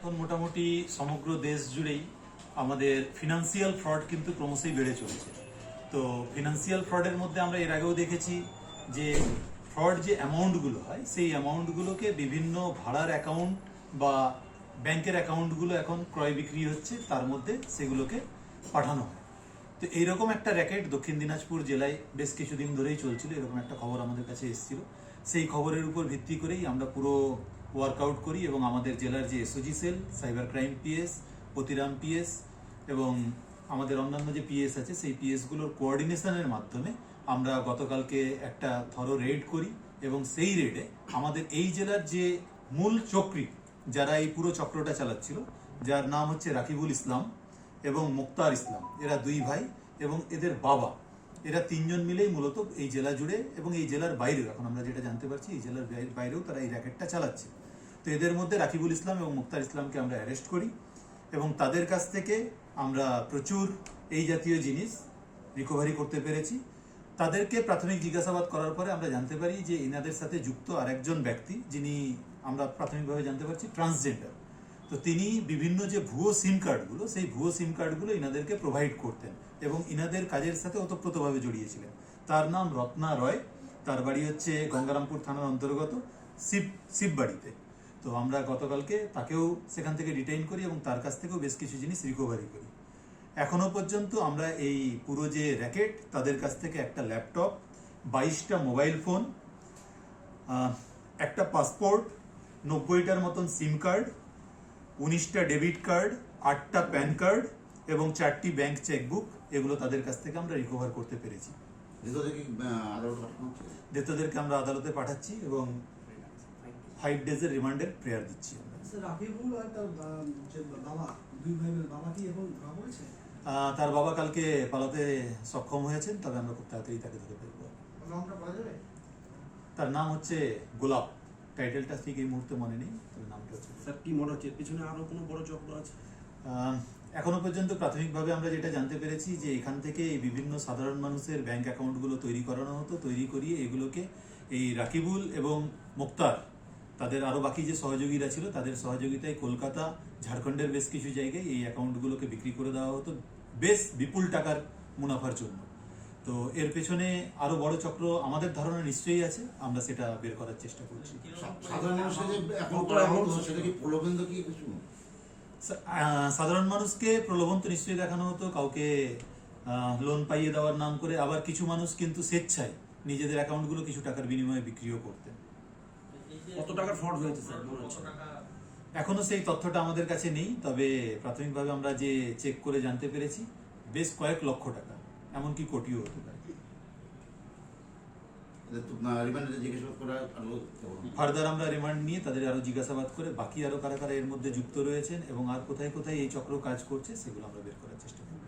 এখন মোটামুটি সমগ্র দেশ জুড়েই আমাদের ফিনান্সিয়াল ফ্রড কিন্তু ক্রমশই বেড়ে চলেছে। তো ফিনান্সিয়াল ফ্রডের মধ্যে আমরা এর আগেও দেখেছি যে ফ্রড যে অ্যামাউন্টগুলো হয় সেই অ্যামাউন্টগুলোকে বিভিন্ন ভাড়ার অ্যাকাউন্ট বা ব্যাংকের অ্যাকাউন্টগুলো এখন ক্রয় বিক্রি হচ্ছে, তার মধ্যে সেগুলোকে পাঠানো হয়। তো এইরকম একটা র্যাকেট দক্ষিণ দিনাজপুর জেলায় বেশ কিছুদিন ধরেই চলছিল। এরকম একটা খবর আমাদের কাছে এসেছিল। সেই খবরের উপর ভিত্তি করেই আমরা পুরো ওয়ার্কআউট করি এবং আমাদের জেলার যে SOG cell, cyber crime PS, Pratiram PS এবং আমাদের অন্যান্য যে পিএস আছে সেই পিএসগুলোর কোঅর্ডিনেশনের মাধ্যমে আমরা গতকালকে একটা থরো রেড করি এবং সেই রেডে আমাদের এই জেলার যে মূল চক্রী যারা এই পুরো চক্রটা চালাচ্ছিল, যার নাম হচ্ছে রাকিবুল ইসলাম এবং মুক্তার ইসলাম, এরা দুই ভাই এবং এদের বাবা, এরা তিনজন মিলেই মূলত এই জেলা জুড়ে এবং এই জেলার বাইরেও, এখন আমরা যেটা জানতে পারছি এই জেলার বাইরেও তারা এই র্যাকেটটা চালাচ্ছে। তো এদের মধ্যে রাকিবুল ইসলাম এবং মুক্তার ইসলামকে আমরা অ্যারেস্ট করি এবং তাদের কাছ থেকে আমরা প্রচুর এই জাতীয় জিনিস রিকভারি করতে পেরেছি। তাদেরকে প্রাথমিক জিজ্ঞাসাবাদ করার পরে আমরা জানতে পারি যে ইনাদের সাথে যুক্ত আরেকজন ব্যক্তি, যিনি আমরা প্রাথমিকভাবে জানতে পারছি ট্রান্সজেন্ডার। তো তিনি বিভিন্ন যে ভুয়ো সিম কার্ডগুলো, সেই ভুয়ো সিম কার্ডগুলো ইনাদেরকে প্রোভাইড করতেন এবং ইনাদের কাজের সাথে ওতপ্রোতভাবে জড়িয়েছিলেন। তার নাম রত্না রয়, তার বাড়ি হচ্ছে গঙ্গারামপুর থানার অন্তর্গত শিববাড়িতে। তো আমরা গতকালকে তাকেও সেখান থেকে ডিটেইন করি এবং তার কাছ থেকেও বেশ কিছু জিনিস রিকভারি করি। এখনো পর্যন্ত আমরা এই পুরো যে র্যাকেট, তাদের কাছ থেকে একটা ল্যাপটপ, 22টা মোবাইল ফোন, একটা পাসপোর্ট, 90টার মতন সিম কার্ড, 19টা ডেবিট কার্ড, 8টা প্যান কার্ড এবং 4টি ব্যাংক চেকবুক, এগুলো তাদের কাছ থেকে আমরা রিকভার করতে পেরেছি। ধৃতদেরকে আমরা আদালতে পাঠাচ্ছি এবং 5 ডেজের রিমান্ডের প্রেয়ার দিচ্ছি। তার বাবা কালকে পালাতে সক্ষম হয়েছেন, তবে আমরা খুব তাড়াতাড়ি তাকে ধরে ফেলবো। তার নাম হচ্ছে গোলাপ, টাইটেলটা ঠিক এই মুহূর্তে মনে নেই, তবে নামটা হচ্ছে। স্যার কি মনে হচ্ছে পিছনে আরো কোনো বড় চক্র আছে? এখনো পর্যন্ত প্রাথমিকভাবে আমরা যেটা জানতে পেরেছি যে এখান থেকে এই বিভিন্ন সাধারণ মানুষের ব্যাংক অ্যাকাউন্টগুলো তৈরি করানো হতো, তৈরি করিয়ে এগুলোকে এই রাকিবুল এবং মুক্তার, তাদের আরও বাকি যে সহযোগীরা ছিল তাদের সহযোগিতায় কলকাতা, ঝাড়খণ্ডের বেশ কিছু জায়গায় এই অ্যাকাউন্টগুলোকে বিক্রি করে দেওয়া হতো বেশ বিপুল টাকার মুনাফার জন্য। তো এর পেছনে আরো বড় চক্র আমাদের ধারণা নিশ্চয়ই আছে, আমরা সেটা বের করার চেষ্টা করছি। সাধারণ মানুষকে প্রলোভন তো নিশ্চয়ই দেখানো হতো, কাউকে লোন পাইয়ে দেওয়ার নাম করে, আবার কিছু মানুষ কিন্তু স্বেচ্ছায় নিজেদের অ্যাকাউন্টগুলো কিছু টাকার বিনিময়ে বিক্রিও করতেন। কত টাকার ফ্রড হয়েছে স্যার মনে হচ্ছে? এখনো সেই তথ্যটা আমাদের কাছে নেই, তবে প্রাথমিকভাবে আমরা যে চেক করে জানতে পেরেছি বেশ কয়েক লক্ষ টাকা, এমনকি কোটিও হতে পারে। ফার্দার আমরা রিমান্ড নিয়ে তাদের আরো জিজ্ঞাসাবাদ করে বাকি আরো কারা কারা এর মধ্যে যুক্ত রয়েছেন এবং আর কোথায় কোথায় এই চক্র কাজ করছে সেগুলো আমরা বের করার চেষ্টা করব।